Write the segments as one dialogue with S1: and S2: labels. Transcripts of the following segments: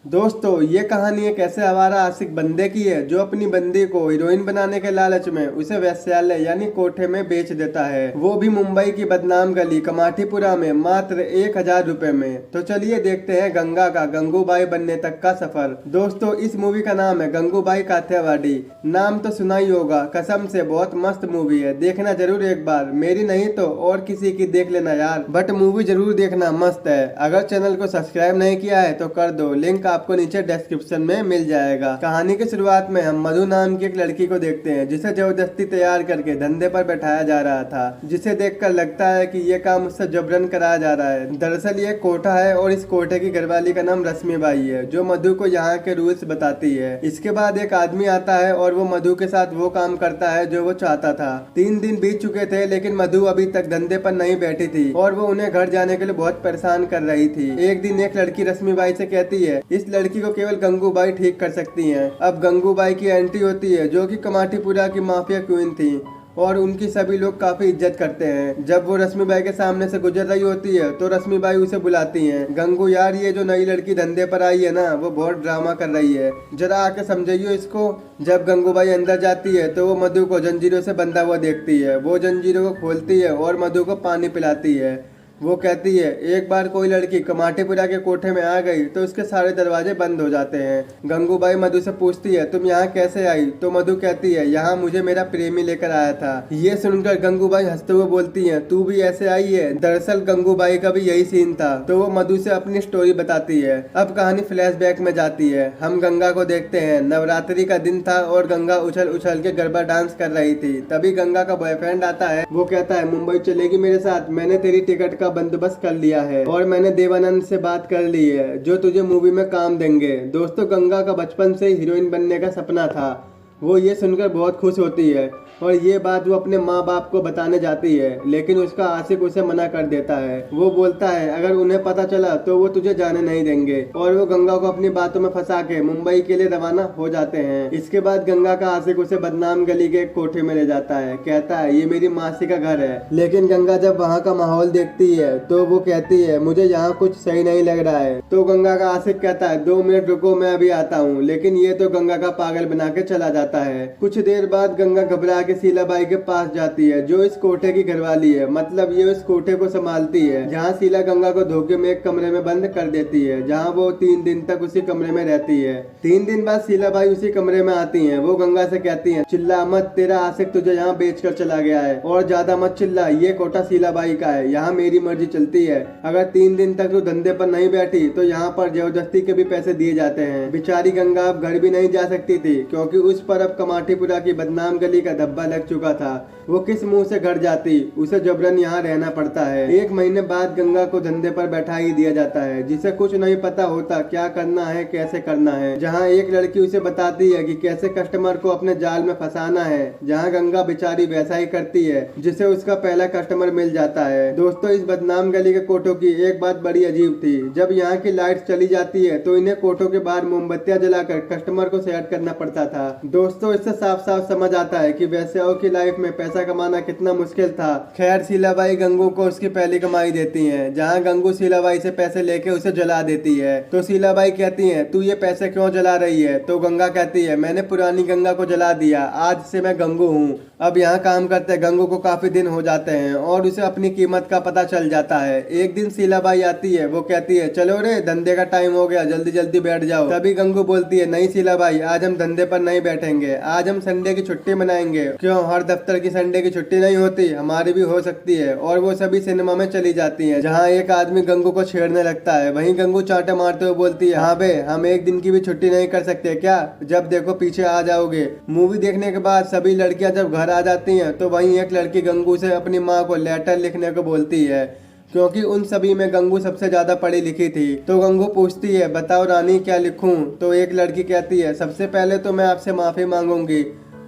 S1: दोस्तों ये कहानी एक ऐसे आवारा आशिक बंदे की है जो अपनी बंदी को हीरोइन बनाने के लालच में उसे वेश्यालय यानी कोठे में बेच देता है, वो भी मुंबई की बदनाम गली कमाठीपुरा में मात्र 1,000 रुपए में। तो चलिए देखते हैं गंगा का गंगूबाई बनने तक का सफर। दोस्तों इस मूवी का नाम है गंगूबाई काठियावाड़ी। नाम तो सुना ही होगा, कसम से बहुत मस्त मूवी है, देखना जरूर एक बार, मेरी नहीं तो और किसी की देख लेना यार, बट मूवी जरूर देखना, मस्त है। अगर चैनल को सब्सक्राइब नहीं किया है तो कर दो, लिंक आपको नीचे डिस्क्रिप्शन में मिल जाएगा। कहानी की शुरुआत में हम मधु नाम की एक लड़की को देखते हैं जिसे जबरदस्ती तैयार करके धंधे पर बैठाया जा रहा था, जिसे देखकर लगता है कि ये काम उससे जबरन कराया जा रहा है। दरअसल ये कोठा है और इस कोठे की घरवाली का नाम रश्मि बाई है जो मधु को यहाँ के रूल्स बताती है। इसके बाद एक आदमी आता है और वो मधु के साथ वो काम करता है जो वो चाहता था। 3 दिन बीत चुके थे लेकिन मधु अभी तक धंधे पर नहीं बैठी थी और वो उन्हें घर जाने के लिए बहुत परेशान कर रही थी। एक दिन एक लड़की रश्मि बाई से कहती है इस लड़की को केवल गंगूबाई ठीक कर सकती हैं। अब गंगूबाई की एंट्री होती है जो कि कमाठीपुरा की माफिया क्वीन थी और उनकी सभी लोग काफी इज्जत करते हैं। जब वो रश्मिबाई के सामने से गुजर रही होती है तो रश्मिबाई उसे बुलाती हैं। गंगू यार ये जो नई लड़की धंधे पर आई है ना वो बहुत ड्रामा कर रही है, जरा आके समझाइयो इसको। जब गंगूबाई अंदर जाती है तो वो मधु को जंजीरों से बंधा हुआ देखती है। वो जंजीरों को खोलती है और मधु को पानी पिलाती है। वो कहती है एक बार कोई लड़की कमाठीपुरा के कोठे में आ गई तो उसके सारे दरवाजे बंद हो जाते हैं। गंगूबाई मधु से पूछती है तुम यहाँ कैसे आई, तो मधु कहती है यहाँ मुझे मेरा प्रेमी लेकर आया था। ये सुनकर गंगूबाई हंसते हुए बोलती है तू भी ऐसे आई है। दरअसल गंगूबाई का भी यही सीन था, तो वो मधु से अपनी स्टोरी बताती है। अब कहानी फ्लैशबैक में जाती है। हम गंगा को देखते हैं। नवरात्रि का दिन था और गंगा उछल उछल के गरबा डांस कर रही थी। तभी गंगा का बॉयफ्रेंड आता है। वो कहता है मुंबई चलेगी मेरे साथ, मैंने तेरी टिकट बंदोबस्त कर लिया है और मैंने देवानंद से बात कर ली है जो तुझे मूवी में काम देंगे। दोस्तों गंगा का बचपन से हीरोइन बनने का सपना था। वो ये सुनकर बहुत खुश होती है और ये बात वो अपने माँ बाप को बताने जाती है, लेकिन उसका आशिक उसे मना कर देता है। वो बोलता है अगर उन्हें पता चला तो वो तुझे जाने नहीं देंगे और वो गंगा को अपनी बातों में फंसा के मुंबई के लिए रवाना हो जाते हैं। इसके बाद गंगा का आशिक उसे बदनाम गली के एक कोठे में ले जाता है। कहता है ये मेरी मासी का घर है, लेकिन गंगा जब वहाँ का माहौल देखती है तो वो कहती है मुझे यहाँ कुछ सही नहीं लग रहा है। तो गंगा का आशिक कहता है 2 मिनट रुको मैं अभी आता हूँ, लेकिन ये तो गंगा का पागल बना के चला जाता है। कुछ देर बाद गंगा घबरा के शीलाबाई के पास जाती है जो इस कोठे की घरवाली है, मतलब ये उस कोठे को संभालती है जहाँ शीला गंगा को धोखे में एक कमरे में बंद कर देती है, जहाँ वो 3 दिन तक उसी कमरे में रहती है। 3 दिन बाद शीलाबाई उसी कमरे में आती हैं। वो गंगा से कहती हैं चिल्ला मत, तेरा आशिक तुझे यहाँ बेचकर चला गया है और ज्यादा मत चिल्ला, ये कोठा शीलाबाई का है, यहाँ मेरी मर्जी चलती है। अगर 3 दिन तक तू धंधे पर नहीं बैठी तो यहाँ पर जबरदस्ती के भी पैसे दिए जाते हैं। बेचारी गंगा अब घर भी नहीं जा सकती थी क्योंकि उस पर अब कमाठीपुरा की बदनाम गली का धब्बा लग चुका था। वो किस मुंह से घर जाती, उसे जबरन यहाँ रहना पड़ता है। 1 महीने बाद गंगा को धंधे पर बैठा ही दिया जाता है, जिसे कुछ नहीं पता होता क्या करना है कैसे करना है। जहाँ एक लड़की उसे बताती है कि कैसे कस्टमर को अपने जाल में फंसाना है, जहाँ गंगा बेचारी वैसा ही करती है जिसे उसका पहला कस्टमर मिल जाता है। दोस्तों इस बदनाम गली के कोठों की एक बात बड़ी अजीब थी, जब यहाँ की लाइट चली जाती है तो इन्हें कोठों के बाहर मोमबत्तियां जलाकर कस्टमर को सेट करना पड़ता था। दोस्तों इससे साफ साफ समझ आता है कि वैश्याओं की लाइफ में पैसा कमाना कितना मुश्किल था। खैर शीलाबाई गंगू को उसकी पहली कमाई देती हैं, जहां गंगू शीलाबाई से पैसे लेके उसे जला देती है। तो शीलाबाई कहती हैं तू ये पैसे क्यों जला रही है, तो गंगा कहती है मैंने पुरानी गंगा को जला दिया, आज से मैं गंगू हूँ। अब यहाँ काम करते गंगू को काफी दिन हो जाते हैं और उसे अपनी कीमत का पता चल जाता है। एक दिन शीलाबाई आती है। वो कहती है चलो रे धंधे का टाइम हो गया, जल्दी जल्दी बैठ जाओ। तभी गंगू बोलती है नहीं शीलाबाई, आज हम धंधे पर नहीं बैठेंगे, आज हम संडे की छुट्टी मनाएंगे। क्यों, हर दफ्तर की संडे की छुट्टी नहीं होती, हमारी भी हो सकती है। और वो सभी सिनेमा में चली जाती हैं, जहाँ एक आदमी गंगू को छेड़ने लगता है। वहीं गंगू चांटे मारते हुए बोलती है हाँ बे, हम 1 दिन की भी छुट्टी नहीं कर सकते क्या, जब देखो पीछे आ जाओगे। मूवी देखने के बाद सभी लड़कियां जब घर आ जाती हैं तो वहीं एक लड़की गंगू से अपनी माँ को लेटर लिखने को बोलती है, क्योंकि उन सभी में गंगू सबसे ज्यादा पढ़ी लिखी थी। तो गंगू पूछती है बताओ रानी क्या लिखूं, तो एक लड़की कहती है सबसे पहले तो मैं आपसे माफी मांगूंगी,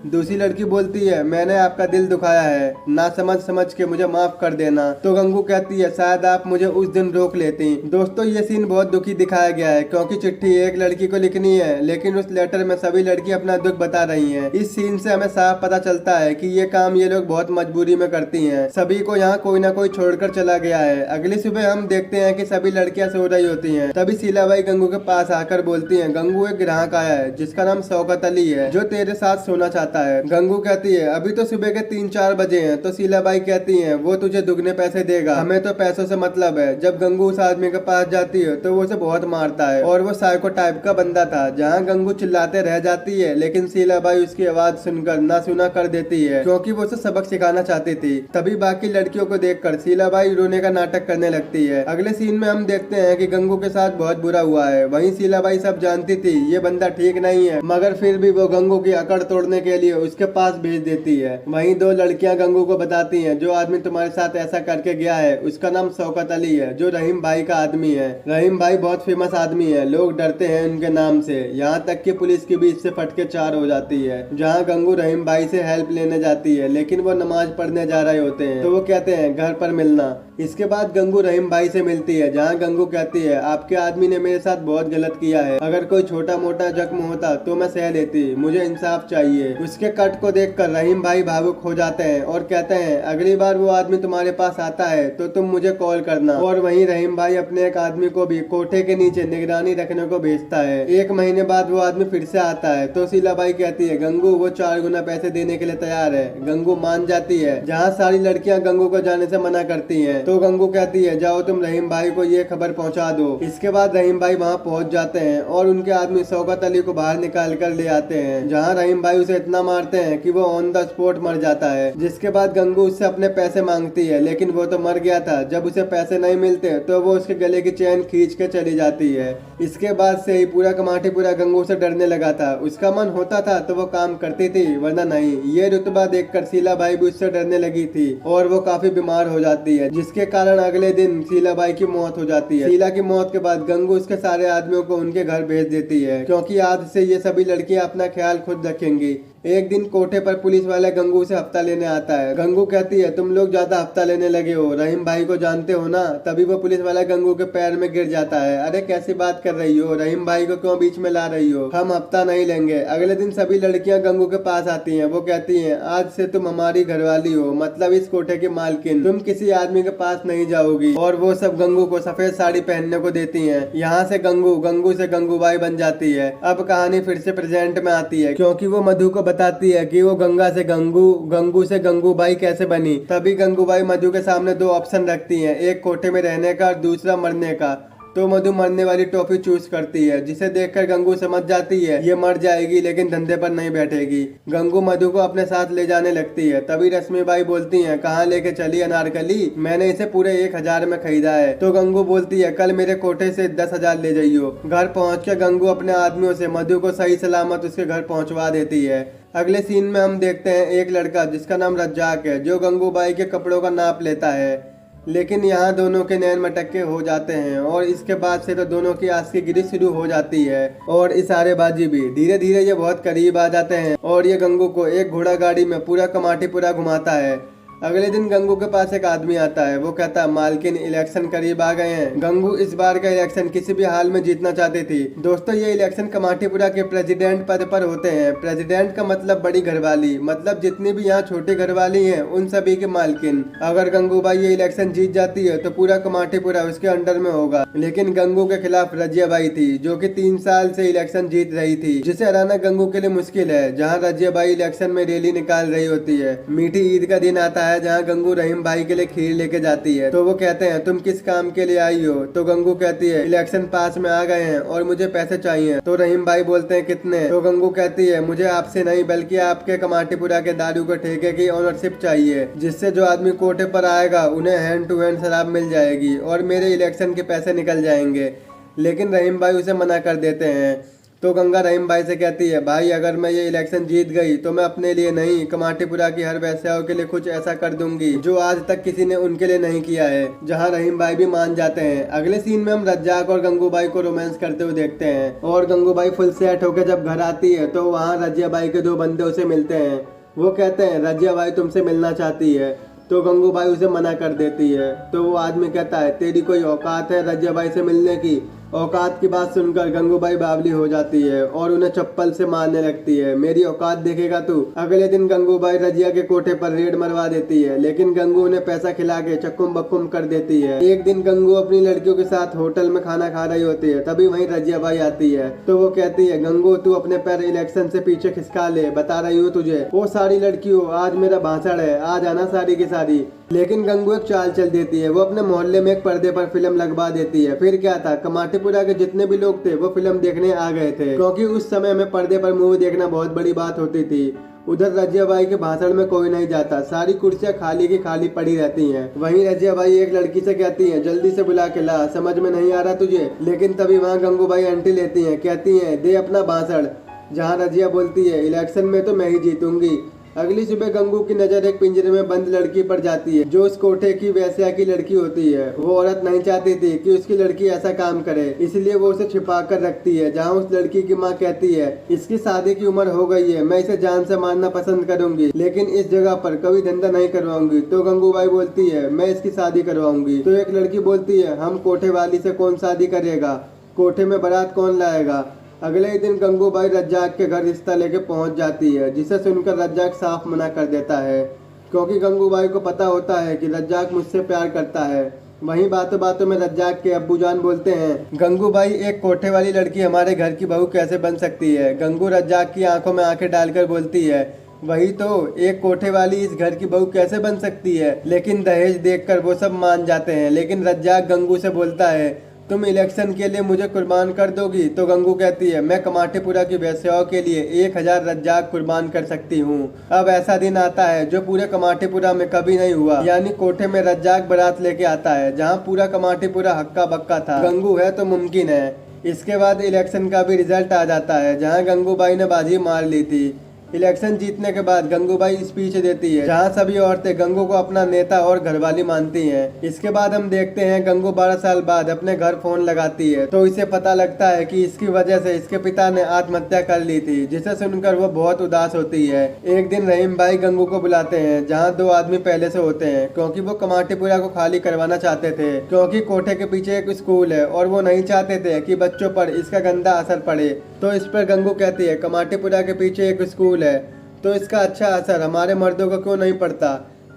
S1: दूसरी लड़की बोलती है मैंने आपका दिल दुखाया है, ना समझ समझ के मुझे माफ कर देना। तो गंगू कहती है शायद आप मुझे उस दिन रोक लेती। दोस्तों ये सीन बहुत दुखी दिखाया गया है क्योंकि चिट्ठी एक लड़की को लिखनी है लेकिन उस लेटर में सभी लड़की अपना दुख बता रही हैं। इस सीन से हमें साफ पता चलता है कि ये काम ये लोग बहुत मजबूरी में करती हैं। सभी को यहाँ कोई ना कोई छोड़कर चला गया है। अगली सुबह हम देखते हैं कि सभी लड़कियां सो रही होती हैं। तभी शीलाबाई गंगू के पास आकर बोलती है गंगू एक ग्राहक आया है जिसका नाम शौकत अली है जो तेरे साथ सोना चाहता है। गंगू कहती है अभी तो सुबह के 3-4 बजे हैं। तो शीलाबाई कहती है वो तुझे दुगने पैसे देगा, हमें तो पैसों से मतलब है। जब गंगू उस आदमी के पास जाती है तो वो उसे बहुत मारता है और वो साइको टाइप का बंदा था। जहाँ गंगू चिल्लाते रह जाती है लेकिन शीलाबाई उसकी आवाज सुनकर ना सुना कर देती है क्योंकि वो उसे सबक सिखाना चाहती थी। तभी बाकी लड़कियों को देखकर शीलाबाई रोने का नाटक करने लगती है। अगले सीन में हम देखते हैं कि गंगू के साथ बहुत बुरा हुआ है। वहीं शीलाबाई सब जानती थी ये बंदा ठीक नहीं है मगर फिर भी वो गंगू की अकड़ तोड़ने के लिए उसके पास भेज देती है। वहीं दो लड़कियां गंगू को बताती हैं जो आदमी तुम्हारे साथ ऐसा करके गया है उसका नाम शौकत अली है जो रहीम भाई का आदमी है। रहीम भाई बहुत फेमस आदमी है, लोग डरते हैं उनके नाम से, यहाँ तक कि पुलिस की भी इससे फटके चार हो जाती है। जहाँ गंगू रहीम भाई से हेल्प लेने जाती है लेकिन वो नमाज पढ़ने जा रहे होते हैं तो वो कहते हैं घर पर मिलना। इसके बाद गंगू रहीम भाई से मिलती है जहाँ गंगू कहती है आपके आदमी ने मेरे साथ बहुत गलत किया है, अगर कोई छोटा मोटा जख्म होता तो मैं सह लेती, मुझे इंसाफ चाहिए। उसके कट को देखकर रहीम भाई भावुक हो जाते हैं और कहते हैं अगली बार वो आदमी तुम्हारे पास आता है तो तुम मुझे कॉल करना। और वहीं रहीम भाई अपने एक आदमी को भी कोठे के नीचे निगरानी रखने को भेजता है। 1 महीने बाद वो आदमी फिर से आता है तो शीलाबाई कहती है गंगू वो 4 गुना पैसे देने के लिए तैयार है। गंगू मान जाती है। जहाँ सारी लड़कियां गंगू को जाने से मना करती हैं तो गंगू कहती है जाओ तुम रहीम भाई को ये खबर पहुंचा दो। इसके बाद रहीम भाई वहाँ पहुंच जाते हैं और उनके आदमी शौकत अली को बाहर निकाल कर ले आते हैं। जहाँ रहीम भाई उसे इतना मारते हैं कि वो ऑन द स्पॉट मर जाता है। जिसके बाद गंगू उससे अपने पैसे मांगती है लेकिन वो तो मर गया था। जब उसे पैसे नहीं मिलते तो वो उसके गले की चेन खींच के चली जाती है। इसके बाद से ही पूरा कमाटी पूरा गंगू से डरने लगा था। उसका मन होता था तो वो काम करती थी वरना नहीं। ये रुतबा देखकर शीलाबाई भी उससे डरने लगी थी और वो काफी बीमार हो जाती है जिसके कारण अगले दिन शीलाबाई की मौत हो जाती है। शीला की मौत के बाद गंगू उसके सारे आदमियों को उनके घर भेज देती है क्योंकि आज से ये सभी लड़कियां अपना ख्याल खुद रखेंगी। एक दिन कोठे पर पुलिस वाला गंगू से हफ्ता लेने आता है। गंगू कहती है तुम लोग ज्यादा हफ्ता लेने लगे हो, रहीम भाई को जानते हो ना। तभी वो पुलिस वाला गंगू के पैर में गिर जाता है। अरे कैसी बात कर रही हो, रहीम भाई को क्यों बीच में ला रही हो, हम हफ्ता नहीं लेंगे। अगले दिन सभी लड़कियां गंगू के पास आती हैं। वो कहती हैं आज से तुम हमारी घरवाली हो, मतलब इस कोठे की मालकिन, तुम किसी आदमी के पास नहीं जाओगी। और वो सब गंगू को सफेद साड़ी पहनने को देती है। यहाँ से गंगू से गंगूबाई बन जाती है। अब कहानी फिर से प्रेजेंट में आती है क्योंकि वो मधु को बताती है कि वो गंगा से गंगू से गंगूबाई कैसे बनी। तभी गंगूबाई मधु के सामने 2 ऑप्शन रखती हैं, एक कोठे में रहने का और दूसरा मरने का। तो मधु मरने वाली टॉफी चूज करती है जिसे देखकर गंगू समझ जाती है ये मर जाएगी लेकिन धंधे पर नहीं बैठेगी। गंगू मधु को अपने साथ ले जाने लगती है। तभी रश्मिबाई बोलती हैं कहाँ लेके चली अनारकली, मैंने इसे पूरे 1000 में खरीदा है। तो गंगू बोलती है कल मेरे कोठे से 10,000 ले जाइयो। घर पहुँच के गंगू अपने आदमियों से मधु को सही सलामत उसके घर पहुँचवा देती है। अगले सीन में हम देखते हैं एक लड़का जिसका नाम रज्जाक है जो गंगूबाई के कपड़ों का नाप लेता है लेकिन यहाँ दोनों के नैन मटक्के हो जाते हैं और इसके बाद से तो दोनों की आशिकी गिरी शुरू हो जाती है और इशारेबाजी भी। धीरे धीरे ये बहुत करीब आ जाते हैं और ये गंगू को एक घोड़ा गाड़ी में पूरा कमाटीपुरा घुमाता है। अगले दिन गंगू के पास एक आदमी आता है। वो कहता है मालकिन इलेक्शन करीब आ गए हैं। गंगू इस बार का इलेक्शन किसी भी हाल में जीतना चाहती थी। दोस्तों ये इलेक्शन कमाटीपुरा के प्रेसिडेंट पद पर होते हैं। प्रेसिडेंट का मतलब बड़ी घरवाली, मतलब जितनी भी यहाँ छोटी घरवाली हैं उन सभी के मालकिन। अगर गंगूबाई ये इलेक्शन जीत जाती है तो पूरा कमाटीपुरा उसके अंडर में होगा। लेकिन गंगू के खिलाफ रजियाबाई थी जो कि 3 साल से इलेक्शन जीत रही थी, जिसे हराना गंगू के लिए मुश्किल है। जहाँ रजियाबाई इलेक्शन में रैली निकाल रही होती है। मीठी ईद का दिन आता है जहाँ गंगू रहीम भाई के लिए खीर लेके जाती है। तो वो कहते हैं तुम किस काम के लिए आई हो। तो गंगू कहती है इलेक्शन पास में आ गए हैं और मुझे पैसे चाहिए। तो रहीम भाई बोलते हैं कितने। तो गंगू कहती है मुझे आपसे नहीं बल्कि आपके कमाटीपुरा के दारू के ठेके की ओनरशिप चाहिए, जिससे जो आदमी कोठे पर आएगा उन्हें हैंड टू हैंड शराब मिल जाएगी और मेरे इलेक्शन के पैसे निकल जाएंगे। लेकिन रहीम भाई उसे मना कर देते हैं। तो गंगा रहीम भाई से कहती है, भाई अगर मैं ये इलेक्शन जीत गई तो मैं अपने लिए नहीं, कमाटीपुरा की हर वैश्याओं के लिए कुछ ऐसा कर दूंगी जो आज तक किसी ने उनके लिए नहीं किया है। जहां रहीम भाई भी मान जाते हैं। अगले सीन में हम रज्जाक और गंगूबाई को रोमांस करते हुए देखते हैं और गंगूबाई फुल सेट होकर जब घर आती है तो वहाँ रजिया बाई के 2 बंदे उसे मिलते हैं। वो कहते हैं रजिया बाई तुमसे मिलना चाहती है, तो गंगूबाई उसे मना कर देती है। तो वो आदमी कहता है, तेरी कोई औकात है रजिया बाई से मिलने की? औकात की बात सुनकर गंगूबाई बावली हो जाती है और उन्हें चप्पल से मारने लगती है। मेरी औकात देखेगा तू। अगले दिन गंगूबाई रजिया के कोठे पर रेड मरवा देती है, लेकिन गंगू उन्हें पैसा खिला के चक्कुम बक्कुम कर देती है। एक दिन गंगू अपनी लड़कियों के साथ होटल में खाना खा रही होती है, तभी वहीं रजिया बाई आती है। तो वो कहती है, गंगू तू अपने पैर इलेक्शन से पीछे खिसका ले, बता रही हूँ तुझे। वो सारी लड़कियों, आज मेरा भाषण है, आज आना सारी की सारी। लेकिन गंगू एक चाल चल देती है। वो अपने मोहल्ले में एक पर्दे पर फिल्म लगवा देती है। फिर क्या था, कमाटीपुरा के जितने भी लोग थे वो फिल्म देखने आ गए थे, क्योंकि उस समय में पर्दे पर मूवी देखना बहुत बड़ी बात होती थी। उधर रजिया बाई के भाषण में कोई नहीं जाता, सारी कुर्सियां खाली की खाली पड़ी रहती हैं। वहीं रजिया बाई एक लड़की से कहती है, जल्दी से बुला के ला, समझ में नहीं आ रहा तुझे? लेकिन तभी वहाँ गंगूबाई एंट्री लेती है, कहती है दे अपना भाषण। जहाँ रजिया बोलती है, इलेक्शन में तो मैं ही जीतूंगी। अगली सुबह गंगू की नजर एक पिंजरे में बंद लड़की पर जाती है, जो उस कोठे की वैश्या की लड़की होती है। वो औरत नहीं चाहती थी कि उसकी लड़की ऐसा काम करे, इसलिए वो उसे छिपा कर रखती है। जहाँ उस लड़की की माँ कहती है, इसकी शादी की उम्र हो गई है, मैं इसे जान से मारना पसंद करूंगी, लेकिन इस जगह पर कभी धंधा नहीं करवाऊंगी। तो गंगूबाई बोलती है, मैं इसकी शादी करवाऊंगी। तो एक लड़की बोलती है, हम कोठे वाली से कौन शादी करेगा, कोठे में बारात कौन लाएगा? अगले ही दिन गंगूबाई रज्जाक के घर रिश्ता लेके पहुंच जाती है, जिसे सुनकर रज्जाक साफ मना कर देता है, क्योंकि गंगूबाई को पता होता है कि रज्जाक मुझसे प्यार करता है। वहीं बातों बातों में रज्जाक के अब्बूजान बोलते हैं, गंगूबाई एक कोठे वाली लड़की हमारे घर की बहू कैसे बन सकती है? गंगू रज्जाक की आंखों में आंखें डालकर बोलती है, वही तो, एक कोठे वाली इस घर की बहू कैसे बन सकती है? लेकिन दहेज देखकर वो सब मान जाते हैं। लेकिन रज्जाक गंगू से बोलता है, तुम इलेक्शन के लिए मुझे कुर्बान कर दोगी? तो गंगू कहती है, मैं कमाटीपुरा की वैश्याओं के लिए 1000 रज्जाक कुर्बान कर सकती हूँ। अब ऐसा दिन आता है जो पूरे कमाटीपुरा में कभी नहीं हुआ, यानी कोठे में रज्जाक बारात लेके आता है, जहाँ पूरा कमाटीपुरा हक्का बक्का था। गंगू है तो मुमकिन है। इसके बाद इलेक्शन का भी रिजल्ट आ जाता है, जहाँ गंगूबाई ने बाजी मार ली थी। इलेक्शन जीतने के बाद गंगूबाई स्पीच देती है, जहां सभी औरतें गंगू को अपना नेता और घरवाली मानती हैं। इसके बाद हम देखते हैं गंगू 12 साल बाद अपने घर फोन लगाती है, तो इसे पता लगता है कि इसकी वजह से इसके पिता ने आत्महत्या कर ली थी, जिसे सुनकर वो बहुत उदास होती है। एक दिन रहीम भाई गंगू को बुलाते हैं, जहाँ 2 आदमी पहले से होते हैं, क्योंकि वो कमाटीपुरा को खाली करवाना चाहते थे, क्योंकि कोठे के पीछे एक स्कूल है और वो नहीं चाहते थे कि बच्चों पर इसका गंदा असर पड़े। तो इस पर गंगू कहती है, कमाटीपुरा के पीछे एक स्कूल है, तो इसका अच्छा असर हमारे मर्दों को क्यों नहीं पड़ता?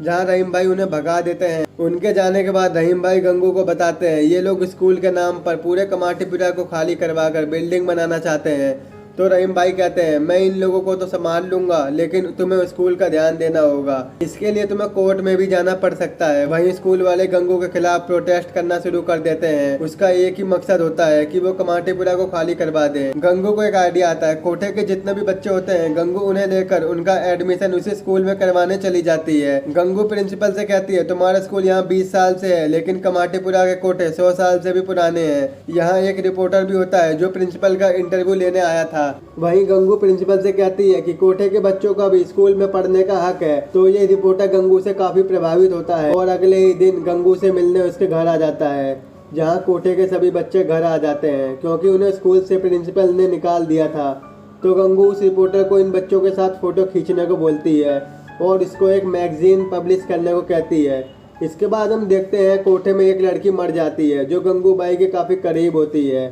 S1: जहां रहीम भाई उन्हें भगा देते हैं। उनके जाने के बाद रहीम भाई गंगू को बताते हैं, ये लोग स्कूल के नाम पर पूरे कमाटीपुरा को खाली करवाकर बिल्डिंग बनाना चाहते हैं। तो रहीम भाई कहते हैं, मैं इन लोगों को तो संभाल लूंगा, लेकिन तुम्हें स्कूल का ध्यान देना होगा, इसके लिए तुम्हें कोर्ट में भी जाना पड़ सकता है। वहीं स्कूल वाले गंगू के खिलाफ प्रोटेस्ट करना शुरू कर देते हैं। उसका एक ही मकसद होता है कि वो कमाटीपुरा को खाली करवा दे। गंगू को एक आइडिया आता है, कोठे के जितने भी बच्चे होते हैं गंगू उन्हें लेकर उनका एडमिशन उसी स्कूल में करवाने चली जाती है। गंगू प्रिंसिपल से कहती है, तुम्हारा स्कूल यहाँ 20 साल से है, लेकिन कमाटीपुरा के कोठे 100 साल से भी पुराने हैं। यहाँ एक रिपोर्टर भी होता है जो प्रिंसिपल का इंटरव्यू लेने आया था। वहीं गंगू प्रिंसिपल से कहती है कि कोठे के बच्चों का भी स्कूल में पढ़ने का हक है। तो ये रिपोर्टर गंगू से काफी प्रभावित होता है और अगले ही दिन गंगू से मिलने उसके घर आ जाता है, जहां कोठे के सभी बच्चे घर आ जाते हैं, क्योंकि उन्हें स्कूल से प्रिंसिपल ने निकाल दिया था। तो गंगू उस रिपोर्टर को इन बच्चों के साथ फोटो खींचने को बोलती है और इसको एक मैगजीन पब्लिश करने को कहती है। इसके बाद हम देखते हैं कोठे में एक लड़की मर जाती है, जो गंगूबाई के काफी करीब होती है।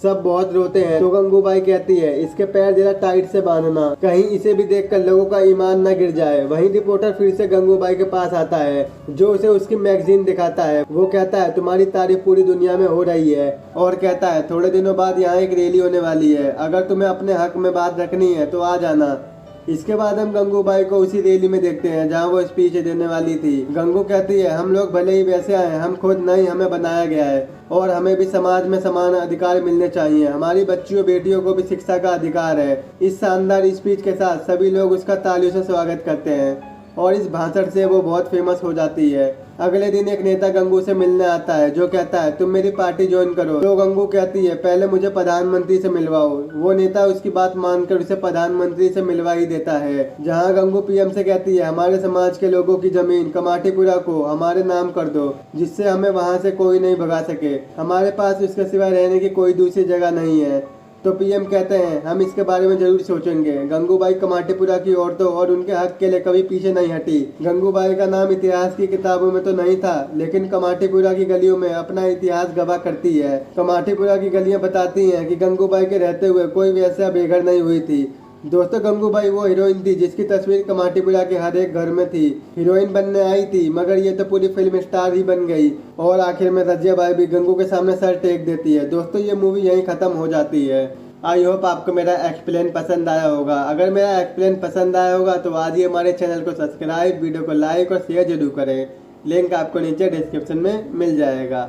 S1: सब बहुत रोते हैं। तो गंगूबाई कहती है, इसके पैर जरा टाइट से बांधना, कहीं इसे भी देखकर लोगों का ईमान न गिर जाए। वहीं रिपोर्टर फिर से गंगूबाई के पास आता है, जो उसे उसकी मैगजीन दिखाता है। वो कहता है, तुम्हारी तारीफ पूरी दुनिया में हो रही है, और कहता है, थोड़े दिनों बाद यहाँ एक रैली होने वाली है, अगर तुम्हें अपने हक में बात रखनी है तो आ जाना। इसके बाद हम गंगूबाई को उसी रैली में देखते हैं जहां वो स्पीच देने वाली थी। गंगू कहती है, हम लोग भले ही वैसे हैं, हम खुद नहीं, हमें बनाया गया है और हमें भी समाज में समान अधिकार मिलने चाहिए। हमारी बच्चियों बेटियों को भी शिक्षा का अधिकार है। इस शानदार स्पीच के साथ सभी लोग उसका तालियों से स्वागत करते हैं और इस भाषण से वो बहुत फेमस हो जाती है। अगले दिन एक नेता गंगू से मिलने आता है जो कहता है तुम मेरी पार्टी ज्वाइन करो। तो गंगू कहती है पहले मुझे प्रधानमंत्री से मिलवाओ। वो नेता उसकी बात मानकर उसे प्रधानमंत्री से मिलवा ही देता है। जहाँ गंगू पीएम से कहती है हमारे समाज के लोगों की जमीन कमाटीपुरा को हमारे नाम कर दो, जिससे हमें वहाँ से कोई नहीं भगा सके। हमारे पास इसके सिवाय रहने की कोई दूसरी जगह नहीं है। तो पीएम कहते हैं हम इसके बारे में जरूर सोचेंगे। गंगूबाई कमाटीपुरा की औरतों और उनके हक के लिए कभी पीछे नहीं हटी। गंगूबाई का नाम इतिहास की किताबों में तो नहीं था, लेकिन कमाटीपुरा की गलियों में अपना इतिहास गवाह करती है। कमाटीपुरा की गलियां बताती हैं कि गंगूबाई के रहते हुए कोई वैसा बेघर नहीं हुई थी। दोस्तों, गंगूबाई वो हीरोइन थी जिसकी तस्वीर कमाटीपुरा के हर एक घर में थी। हीरोइन बनने आई थी मगर ये तो पूरी फिल्म स्टार ही बन गई और आखिर में रजिया बाई भी गंगू के सामने सर टेक देती है। दोस्तों, ये मूवी यहीं खत्म हो जाती है। आई होप आपको मेरा एक्सप्लेन पसंद आया होगा। अगर मेरा एक्सप्लेन पसंद आया होगा तो आज ही हमारे चैनल को सब्सक्राइब, वीडियो को लाइक और शेयर जरूर करें। लिंक आपको नीचे डिस्क्रिप्शन में मिल जाएगा।